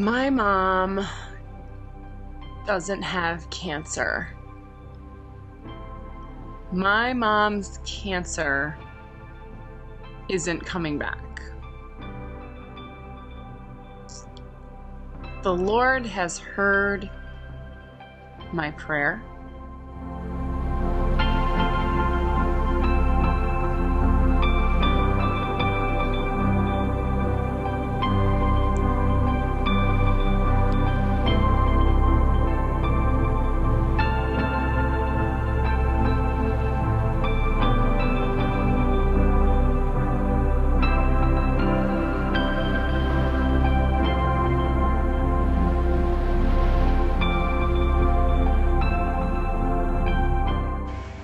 My mom doesn't have cancer. My mom's cancer isn't coming back. The Lord has heard my prayer.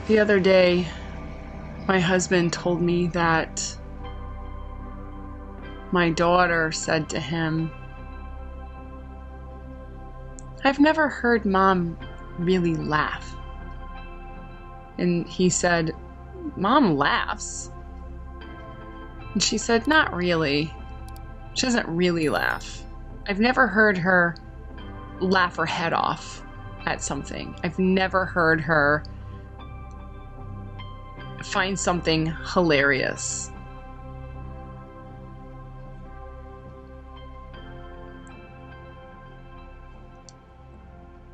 The other day, my husband told me that my daughter said to him, "I've never heard Mom really laugh." And he said, "Mom laughs?" And she said, "Not really. She doesn't really laugh. I've never heard her laugh her head off at something. I've never heard her find something hilarious."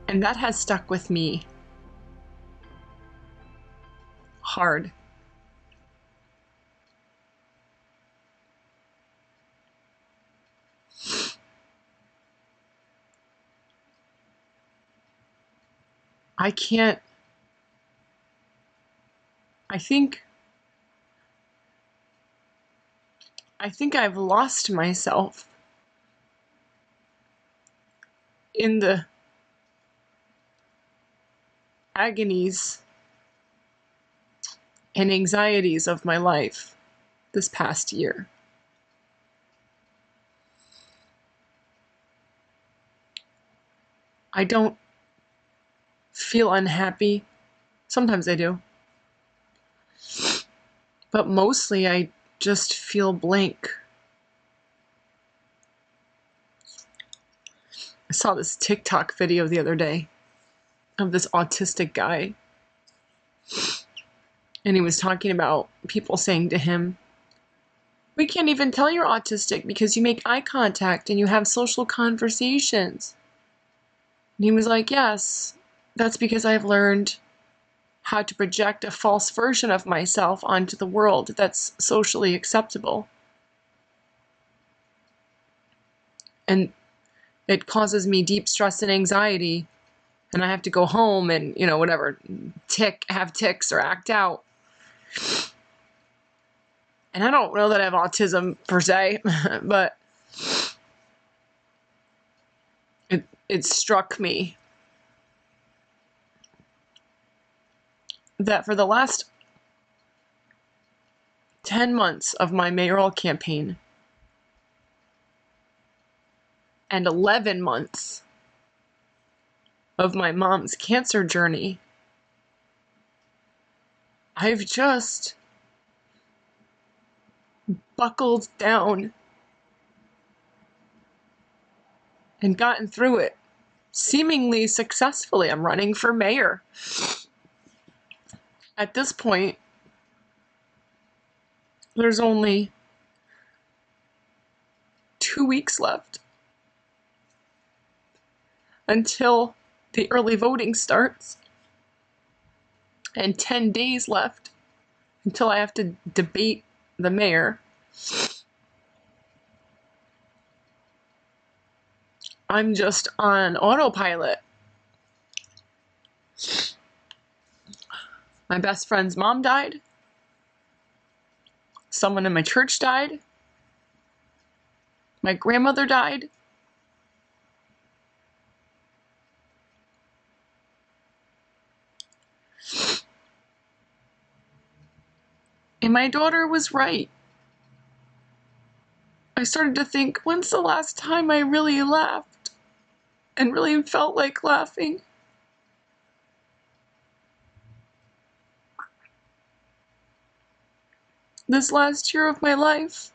And that has stuck with me hard. I can't. I think I've lost myself in the agonies and anxieties of my life this past year. I don't feel unhappy. Sometimes I do. But mostly I just feel blank. I saw this TikTok video the other day of this autistic guy. And he was talking about people saying to him, "We can't even tell you're autistic because you make eye contact and you have social conversations." And he was like, "Yes, that's because I've learned how to project a false version of myself onto the world that's socially acceptable. And it causes me deep stress and anxiety, and I have to go home and, whatever, have tics or act out." And I don't know that I have autism per se, but it struck me that for the last 10 months of my mayoral campaign and 11 months of my mom's cancer journey, I've just buckled down and gotten through it seemingly successfully. I'm running for mayor. At this point, there's only 2 weeks left until the early voting starts, and 10 days left until I have to debate the mayor. I'm just on autopilot. My best friend's mom died. Someone in my church died. My grandmother died. And my daughter was right. I started to think, when's the last time I really laughed and really felt like laughing? This last year of my life,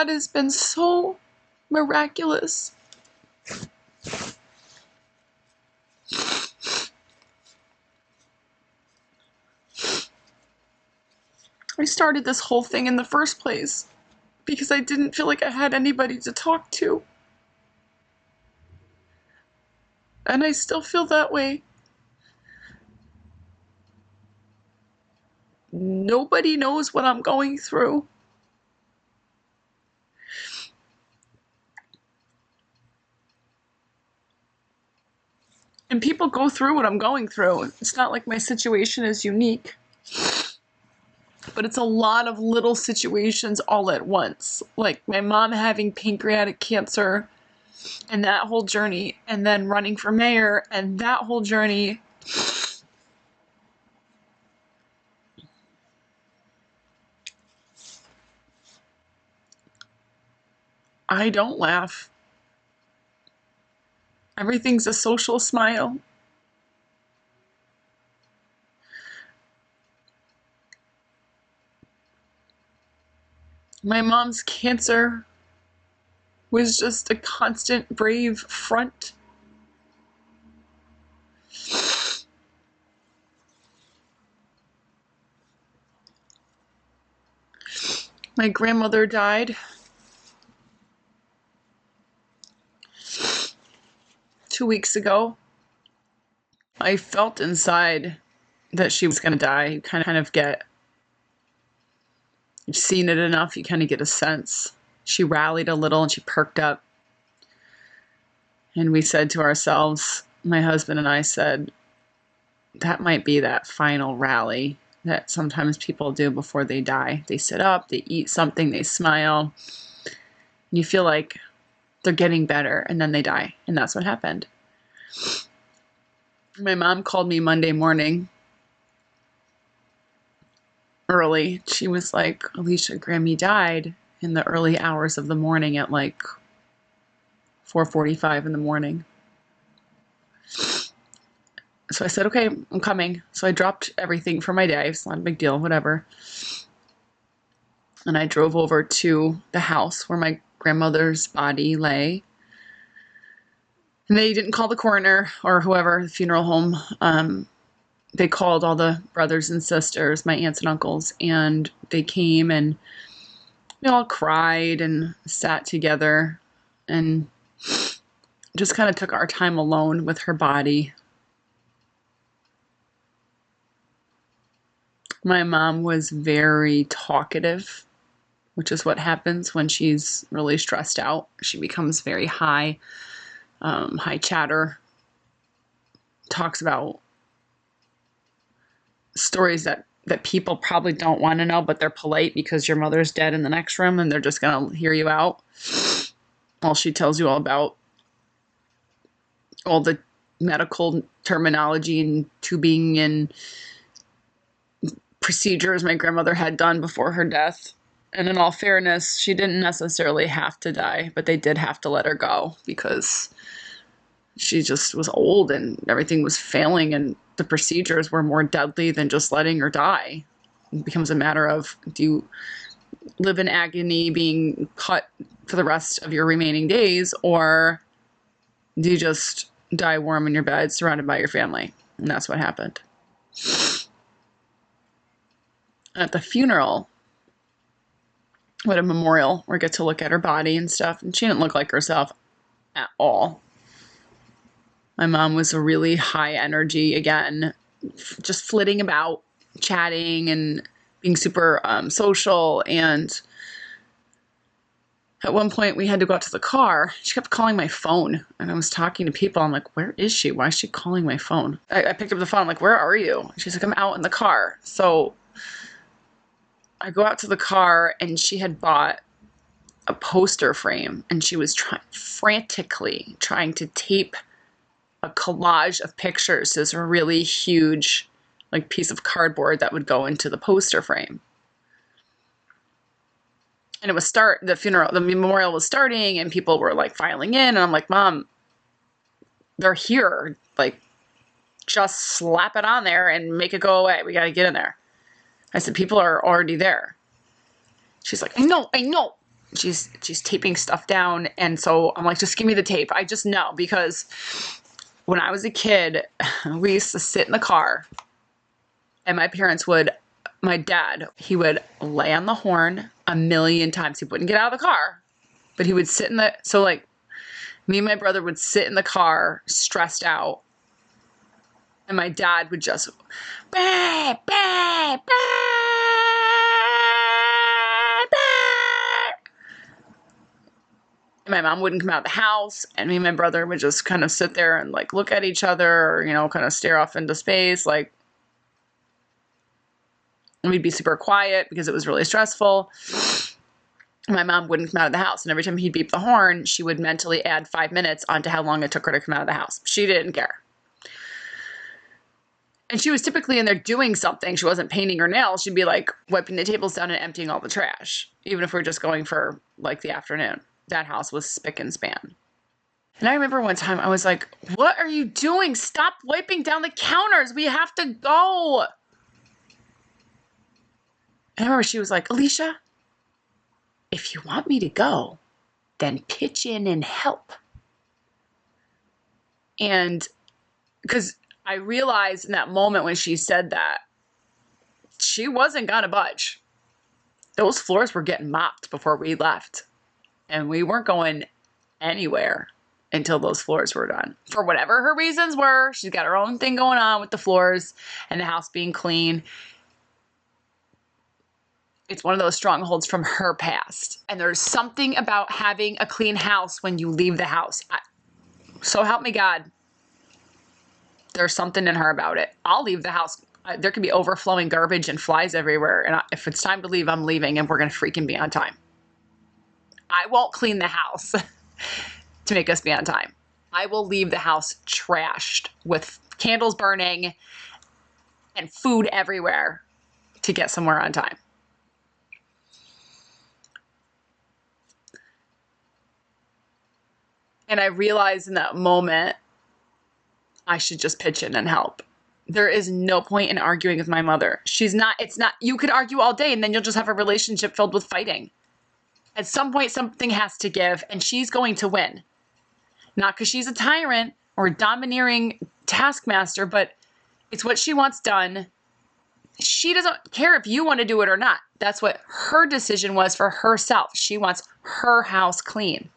God has been so miraculous. I started this whole thing in the first place because I didn't feel like I had anybody to talk to. And I still feel that way. Nobody knows what I'm going through. And people go through what I'm going through. It's not like my situation is unique. But it's a lot of little situations all at once. Like my mom having pancreatic cancer and that whole journey, and then running for mayor and that whole journey. I don't laugh. Everything's a social smile. My mom's cancer was just a constant brave front. My grandmother died 2 weeks ago. I felt inside that she was going to die. You kind of get, you've seen it enough, you kind of get a sense. She rallied a little and she perked up. And we said to ourselves, my husband and I said, that might be that final rally that sometimes people do before they die. They sit up, they eat something, they smile. And you feel like they're getting better, and then they die. And that's what happened. My mom called me Monday morning early. She was like, Alicia, Grammy died in the early hours of the morning at like 4:45 in the morning. So I said, okay, I'm coming. So I dropped everything for my day. It's not a big deal, whatever. And I drove over to the house where my grandmother's body lay. And they didn't call the coroner or whoever, the funeral home. They called all the brothers and sisters, my aunts and uncles, and they came and we all cried and sat together and just kind of took our time alone with her body. My mom was very talkative, which is what happens when she's really stressed out. She becomes very high chatter, talks about stories that people probably don't want to know, but they're polite because your mother's dead in the next room and they're just going to hear you out. While she tells you all about all the medical terminology and tubing and procedures my grandmother had done before her death. And in all fairness, she didn't necessarily have to die, but they did have to let her go because she just was old and everything was failing and the procedures were more deadly than just letting her die. It becomes a matter of, do you live in agony being cut for the rest of your remaining days, or do you just die warm in your bed surrounded by your family? And that's what happened. At the funeral, we had a memorial where I get to look at her body and stuff, and she didn't look like herself at all. My mom was a really high energy, again, just flitting about, chatting and being super social. And at one point we had to go out to the car. She kept calling my phone and I was talking to people. I'm like, where is she? Why is she calling my phone? I picked up the phone. I'm like, where are you? She's like, I'm out in the car. So I go out to the car and she had bought a poster frame and she was frantically trying to tape a collage of pictures to this really huge like piece of cardboard that would go into the poster frame. And it was the memorial was starting and people were like filing in and I'm like, Mom, they're here. Like, just slap it on there and make it go away. We got to get in there. I said, people are already there. She's like, I know. she's taping stuff down. And so I'm like, just give me the tape. I just know, because when I was a kid, we used to sit in the car and my dad, he would lay on the horn a million times. He wouldn't get out of the car, but he would sit so like me and my brother would sit in the car stressed out. And my dad would just, bah, bah, bah, bah. And my mom wouldn't come out of the house. And me and my brother would just kind of sit there and like look at each other, or, kind of stare off into space. Like, we'd be super quiet because it was really stressful. My mom wouldn't come out of the house. And every time he'd beep the horn, she would mentally add 5 minutes onto how long it took her to come out of the house. She didn't care. And she was typically in there doing something. She wasn't painting her nails. She'd be like wiping the tables down and emptying all the trash, even if we were just going for like the afternoon. That house was spick and span. And I remember one time I was like, what are you doing? Stop wiping down the counters. We have to go. And I remember she was like, Alicia, if you want me to go, then pitch in and help. And because I realized in that moment when she said that, she wasn't gonna budge. Those floors were getting mopped before we left. And we weren't going anywhere until those floors were done. For whatever her reasons were, she's got her own thing going on with the floors and the house being clean. It's one of those strongholds from her past. And there's something about having a clean house when you leave the house. So help me God. There's something in her about it. I'll leave the house. There could be overflowing garbage and flies everywhere. And if it's time to leave, I'm leaving, and we're going to freaking be on time. I won't clean the house to make us be on time. I will leave the house trashed with candles burning and food everywhere to get somewhere on time. And I realized in that moment, I should just pitch in and help. There is no point in arguing with my mother. You could argue all day and then you'll just have a relationship filled with fighting. At some point, something has to give, and she's going to win. Not because she's a tyrant or a domineering taskmaster, but it's what she wants done. She doesn't care if you want to do it or not. That's what her decision was for herself. She wants her house clean.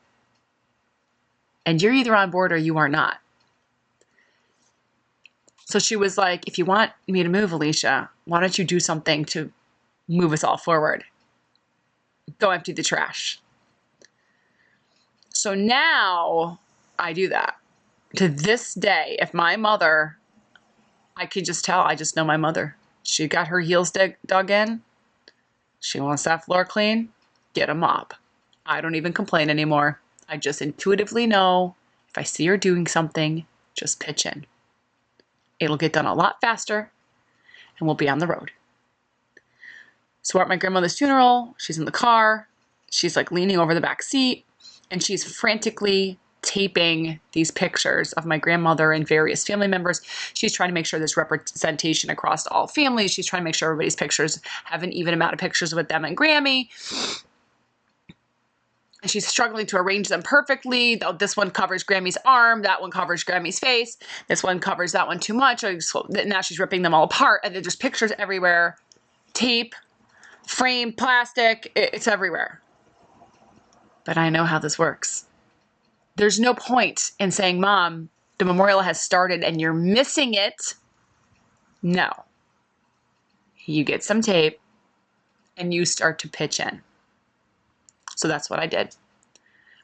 And you're either on board or you are not. So she was like, if you want me to move, Alicia, why don't you do something to move us all forward? Go empty the trash. So now I do that. To this day, if my mother, I could just tell, I just know my mother. She got her heels dug in. She wants that floor clean. Get a mop. I don't even complain anymore. I just intuitively know if I see her doing something, just pitch in. It'll get done a lot faster, and we'll be on the road. So we're at my grandmother's funeral. She's in the car. She's like leaning over the back seat, and she's frantically taping these pictures of my grandmother and various family members. She's trying to make sure there's representation across all families. She's trying to make sure everybody's pictures have an even amount of pictures with them and Grammy. And she's struggling to arrange them perfectly. This one covers Grammy's arm. That one covers Grammy's face. This one covers that one too much. Now she's ripping them all apart. And there's pictures everywhere. Tape, frame, plastic. It's everywhere. But I know how this works. There's no point in saying, Mom, the memorial has started and you're missing it. No. You get some tape and you start to pitch in. So that's what I did.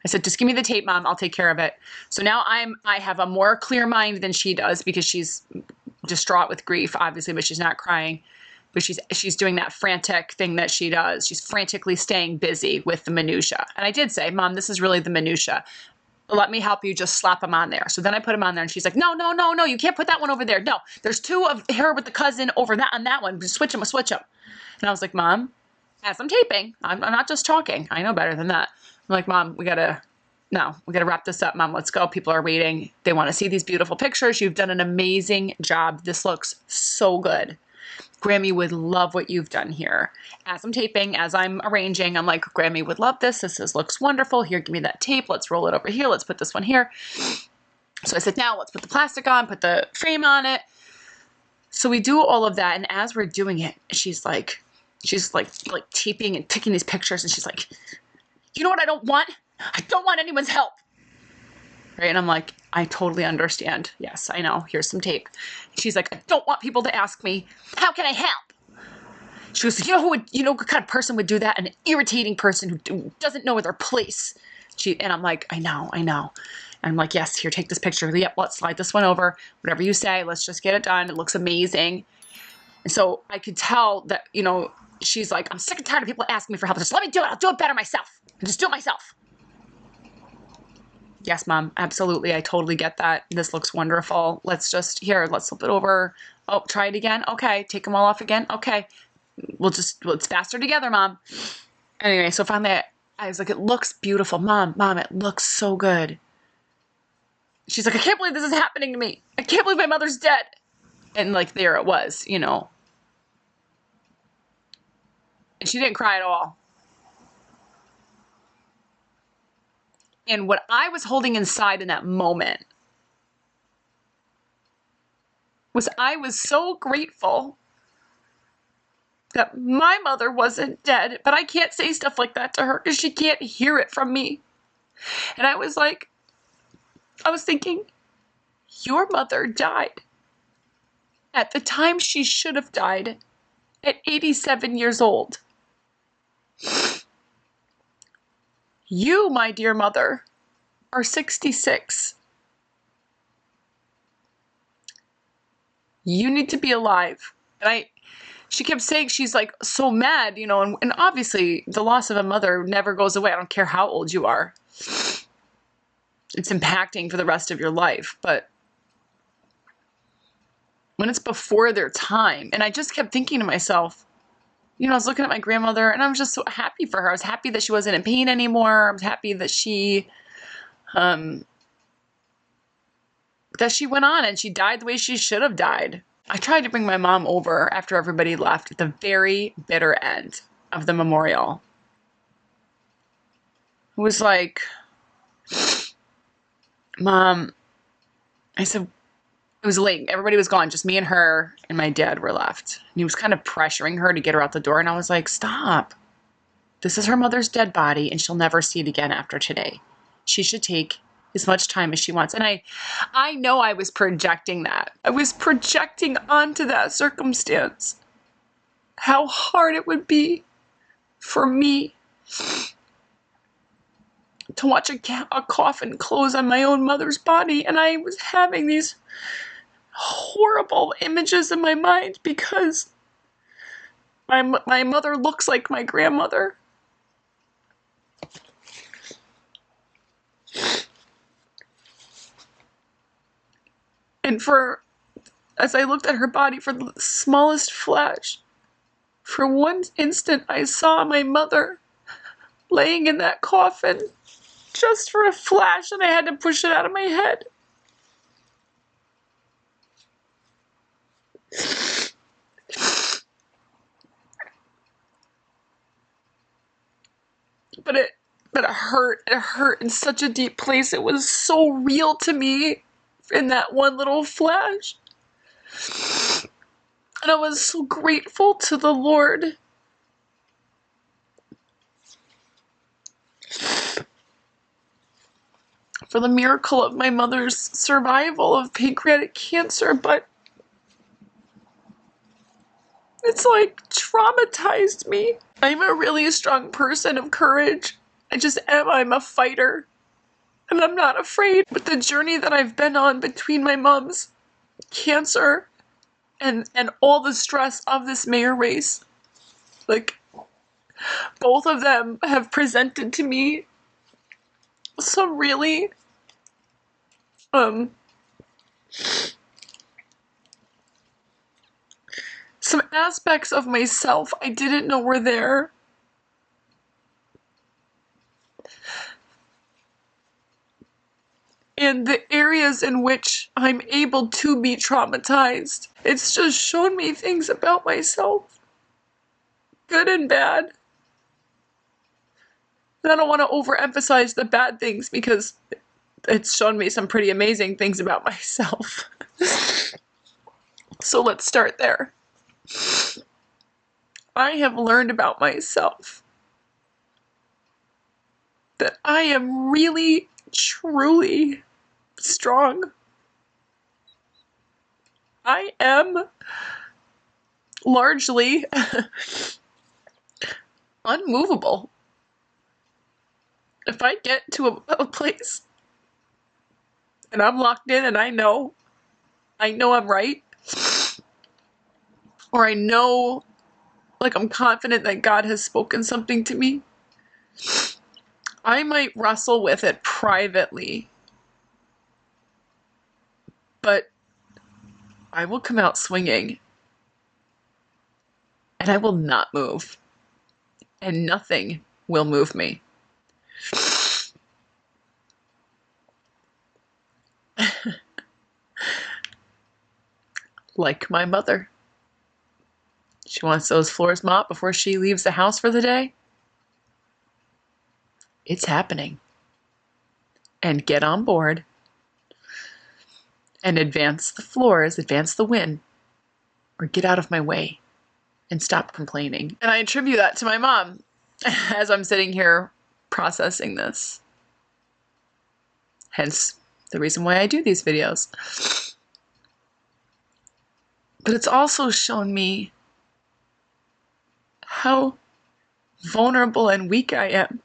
I said, just give me the tape, Mom. I'll take care of it. So now I have a more clear mind than she does because she's distraught with grief, obviously, but she's not crying. But she's doing that frantic thing that she does. She's frantically staying busy with the minutia. And I did say, Mom, this is really the minutia. Let me help you just slap them on there. So then I put them on there and she's like, no, you can't put that one over there. No, there's two of her with the cousin over that on that one. Just switch them. And I was like, Mom, as I'm taping, I'm not just talking. I know better than that. I'm like, Mom, we gotta wrap this up, Mom. Let's go. People are waiting. They want to see these beautiful pictures. You've done an amazing job. This looks so good. Grammy would love what you've done here. As I'm taping, as I'm arranging, I'm like, Grammy would love this. Looks wonderful. Here, give me that tape. Let's roll it over here. Let's put this one here. So I said, now let's put the plastic on, put the frame on it. So we do all of that. And as we're doing it, she's like taping and picking these pictures. And she's like, you know what I don't want? I don't want anyone's help. Right? And I'm like, I totally understand. Yes, I know. Here's some tape. She's like, I don't want people to ask me, how can I help? She goes, you know what kind of person would do that? An irritating person who doesn't know their place. And I'm like, I know. And I'm like, yes, here, take this picture. Yep, let's slide this one over. Whatever you say, let's just get it done. It looks amazing. And so I could tell that, she's like, I'm sick and tired of people asking me for help. Just let me do it. I'll do it better myself. I'll just do it myself. Yes, Mom, absolutely. I totally get that. This looks wonderful. Let's flip it over. Oh, try it again. Okay. Take them all off again. Okay. It's faster together, Mom. Anyway, so finally I was like, it looks beautiful. Mom, it looks so good. She's like, I can't believe this is happening to me. I can't believe my mother's dead. And like, there it was, And she didn't cry at all. And what I was holding inside in that moment was I was so grateful that my mother wasn't dead, but I can't say stuff like that to her because she can't hear it from me. And I was thinking, your mother died at the time she should have died, at 87 years old. You, my dear mother, are 66. You need to be alive. And she kept saying she's like so mad, and obviously the loss of a mother never goes away. I don't care how old you are. It's impacting for the rest of your life. But when it's before their time, and I just kept thinking to myself, I was looking at my grandmother and I was just so happy for her. I was happy that she wasn't in pain anymore. I was happy that she went on and she died the way she should have died. I tried to bring my mom over after everybody left at the very bitter end of the memorial. It was like, Mom, I said, it was late. Everybody was gone. Just me and her and my dad were left. And he was kind of pressuring her to get her out the door. And I was like, stop. This is her mother's dead body and she'll never see it again after today. She should take as much time as she wants. And I know I was projecting that. I was projecting onto that circumstance how hard it would be for me to watch a coffin close on my own mother's body. And I was having these horrible images in my mind because my mother looks like my grandmother. And as I looked at her body for the smallest flash, for one instant I saw my mother laying in that coffin, just for a flash, and I had to push it out of my head. But it hurt. It hurt in such a deep place. It was so real to me in that one little flash. And I was so grateful to the Lord for the miracle of my mother's survival of pancreatic cancer, but it's like traumatized me. I'm a really strong person of courage. I just am. I'm a fighter. And I'm not afraid. But the journey that I've been on between my mom's cancer and all the stress of this mayor race, like, both of them have presented to me some really some aspects of myself I didn't know were there. and the areas in which I'm able to be traumatized. It's just shown me things about myself, good and bad. And I don't want to overemphasize the bad things because it's shown me some pretty amazing things about myself. So let's start there. I have learned about myself that I am really, truly strong. I am largely unmovable. If I get to a place and I'm locked in and I know I'm right, or I know, like, I'm confident that God has spoken something to me, I might wrestle with it privately, but I will come out swinging, and I will not move, and nothing will move me. Like my mother. She wants those floors mopped before she leaves the house for the day. It's happening. And get on board and advance the floors, advance the win, or get out of my way and stop complaining. And I attribute that to my mom as I'm sitting here processing this. Hence the reason why I do these videos. But it's also shown me how vulnerable and weak I am.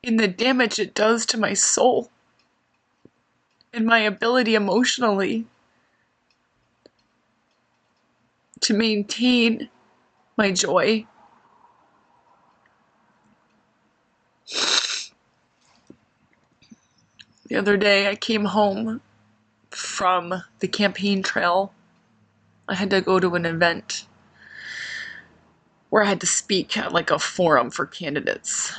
In the damage it does to my soul and my ability emotionally to maintain my joy. The other day I came home from the campaign trail. I had to go to an event where I had to speak at like a forum for candidates.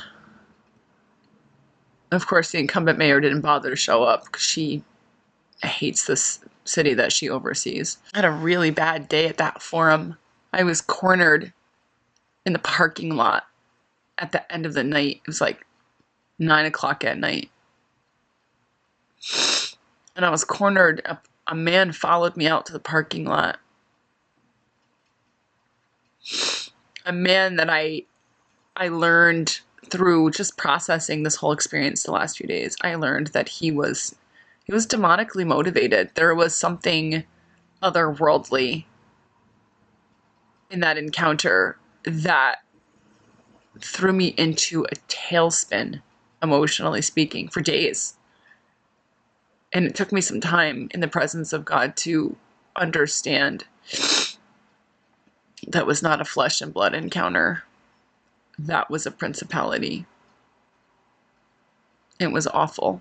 Of course, the incumbent mayor didn't bother to show up because she hates this city that she oversees. I had a really bad day at that forum. I was cornered in the parking lot at the end of the night. It was like 9 o'clock at night. And I was cornered. A man followed me out to the parking lot. A man that I learned through just processing this whole experience the last few days. I learned that he was demonically motivated. There was something otherworldly in that encounter that threw me into a tailspin, emotionally speaking, for days. And it took me some time in the presence of God to understand that was not a flesh and blood encounter. That was a principality. It was awful.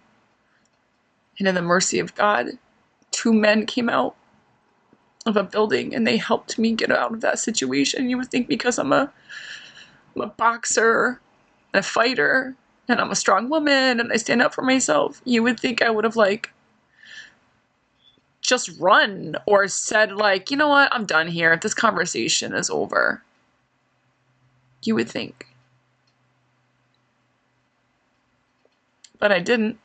And in the mercy of God, 2 men came out of a building and they helped me get out of that situation. You would think because I'm a boxer and a fighter and I'm a strong woman and I stand up for myself, you would think I would have like just run or said like, you know what, I'm done here. This conversation is over. You would think. But I didn't.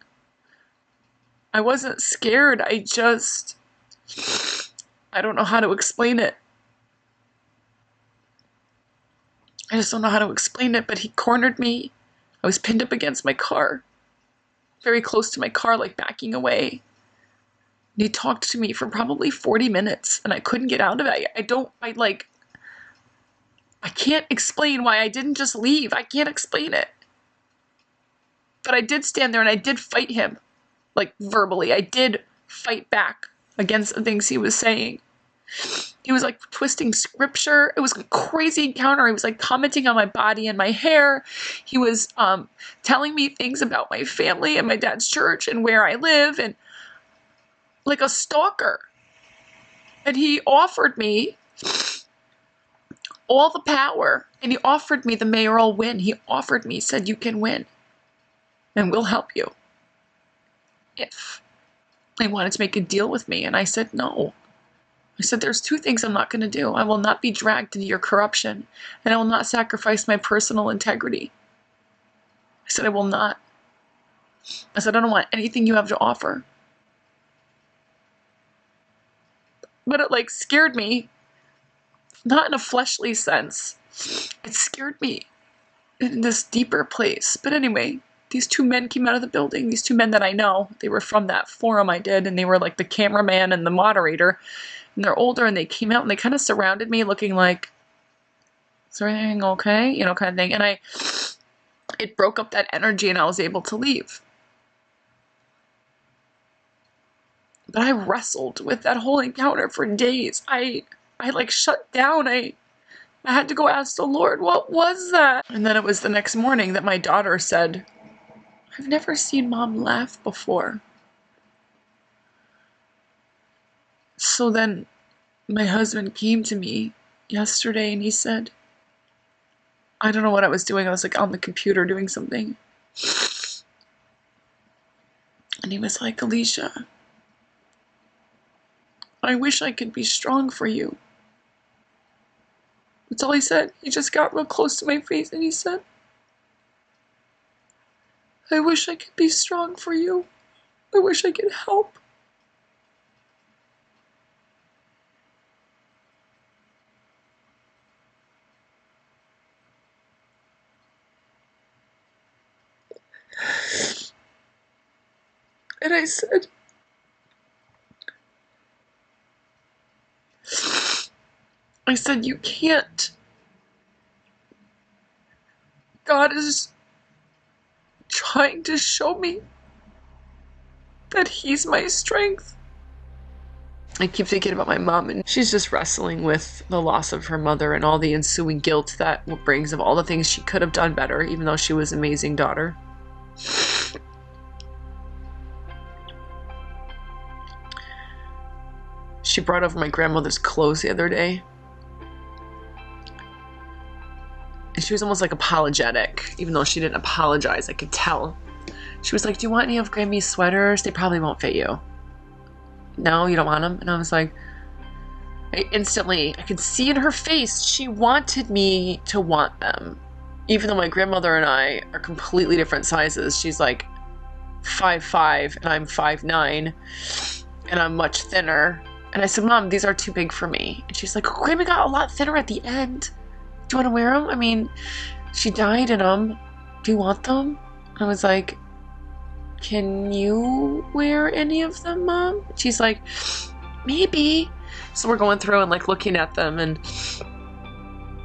I wasn't scared. I don't know how to explain it. I just don't know how to explain it, but he cornered me. I was pinned up against my car, very close to my car, like backing away. And he talked to me for probably 40 minutes and I couldn't get out of it. I can't explain why I didn't just leave. I can't explain it. But I did stand there and I did fight him, like verbally. I did fight back against the things he was saying. He was like twisting scripture. It was a crazy encounter. He was like commenting on my body and my hair. He was telling me things about my family and my dad's church and where I live, and like a stalker. And he offered me all the power. And he offered me the mayoral win. He offered me, said, you can win. And we'll help you. If they wanted to make a deal with me. And I said, no. I said, there's two things I'm not going to do. I will not be dragged into your corruption. And I will not sacrifice my personal integrity. I said, I will not. I said, I don't want anything you have to offer. But it like scared me. Not in a fleshly sense. It scared me in this deeper place. But anyway, these two men came out of the building. These two men that I know. They were from that forum I did. And they were like the cameraman and the moderator. And they're older. And they came out and they kind of surrounded me looking like, is everything okay? You know, kind of thing. And it broke up that energy and I was able to leave. But I wrestled with that whole encounter for days. I like shut down. I had to go ask the Lord, what was that? And then it was the next morning that my daughter said, I've never seen Mom laugh before. So then my husband came to me yesterday and he said, I don't know what I was doing. I was like on the computer doing something. And he was like, Alicia, I wish I could be strong for you. That's all he said. He just got real close to my face and he said, I wish I could be strong for you. I wish I could help. And I said, you can't. God is trying to show me that he's my strength. I keep thinking about my mom, and she's just wrestling with the loss of her mother and all the ensuing guilt that brings of all the things she could have done better, even though she was an amazing daughter. She brought over my grandmother's clothes the other day. And she was almost like apologetic, even though she didn't apologize, I could tell. She was like, do you want any of Grammy's sweaters? They probably won't fit you. No, you don't want them? And I was like, I could see in her face, she wanted me to want them. Even though my grandmother and I are completely different sizes. She's like 5'5" and I'm 5'9", and I'm much thinner. And I said, Mom, these are too big for me. And she's like, oh, Grammy got a lot thinner at the end. Do you want to wear them? I mean, she died in them. Do you want them? I was like, can you wear any of them, Mom? She's like, maybe. So we're going through and like looking at them, and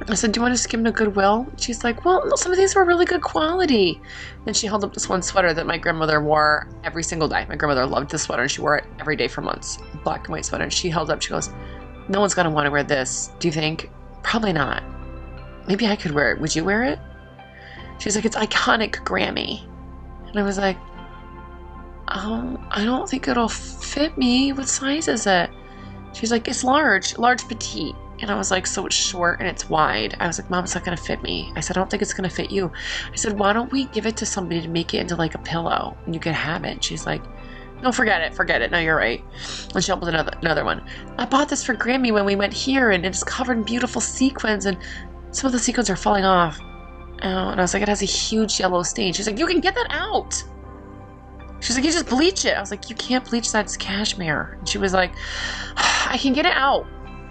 I said, do you want to skim to Goodwill? She's like, well, no, some of these were really good quality. And she held up this one sweater that my grandmother wore every single day. My grandmother loved this sweater and she wore it every day for months. Black and white sweater. And she held up, she goes, no one's going to want to wear this. Do you think? Probably not. Maybe I could wear it. Would you wear it? She's like, it's iconic Grammy. And I was like, I don't think it'll fit me. What size is it? She's like, it's large petite. And I was like, so it's short and it's wide. I was like, Mom, it's not going to fit me. I said, I don't think it's going to fit you. I said, why don't we give it to somebody to make it into like a pillow and you can have it? She's like, no, forget it. No, you're right. And she opened another one. I bought this for Grammy when we went here and it's covered in beautiful sequins and some of the sequins are falling off. And I was like, it has a huge yellow stain. She's like, you can get that out. She's like, you just bleach it. I was like, you can't bleach that. It's cashmere. And she was like, I can get it out.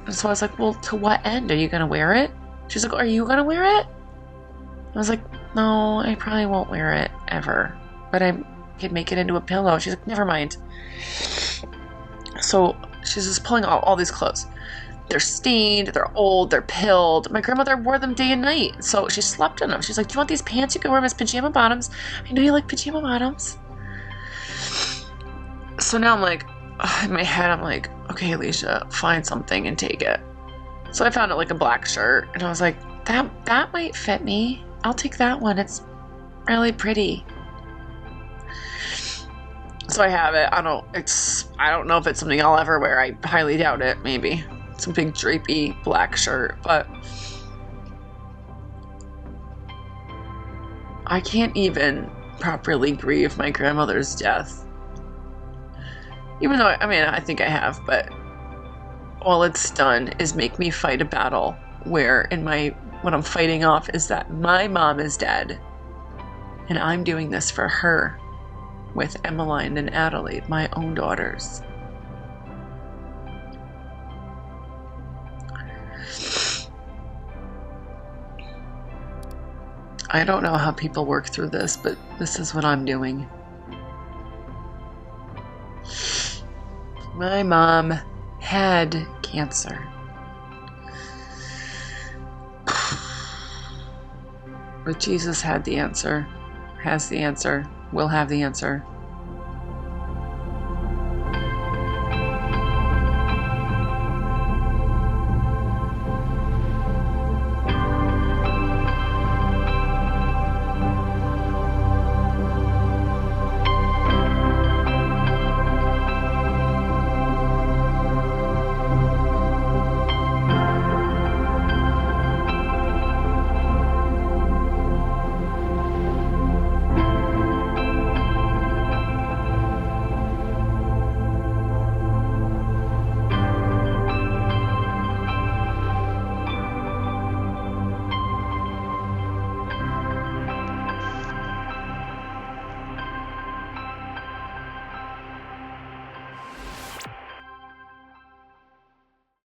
And so I was like, well, to what end? Are you going to wear it? She's like, are you going to wear it? I was like, no, I probably won't wear it ever. But I could make it into a pillow. She's like, never mind. So she's just pulling out all these clothes. They're stained, they're old, they're pilled. My grandmother wore them day and night. So she slept in them. She's like, do you want these pants? You can wear them as pajama bottoms. I know you like pajama bottoms. So now I'm like, in my head, I'm like, okay, Alicia, find something and take it. So I found it like a black shirt and I was like, that might fit me. I'll take that one. It's really pretty. So I have it. I don't know if it's something I'll ever wear. I highly doubt it. Maybe it's a big drapey black shirt, but I can't even properly grieve my grandmother's death. Even though, I mean, I think I have, but all it's done is make me fight a battle where what I'm fighting off is that my mom is dead and I'm doing this for her with Emmeline and Adelaide, my own daughters. I don't know how people work through this, but this is what I'm doing. My mom had cancer. But Jesus had the answer, has the answer, will have the answer.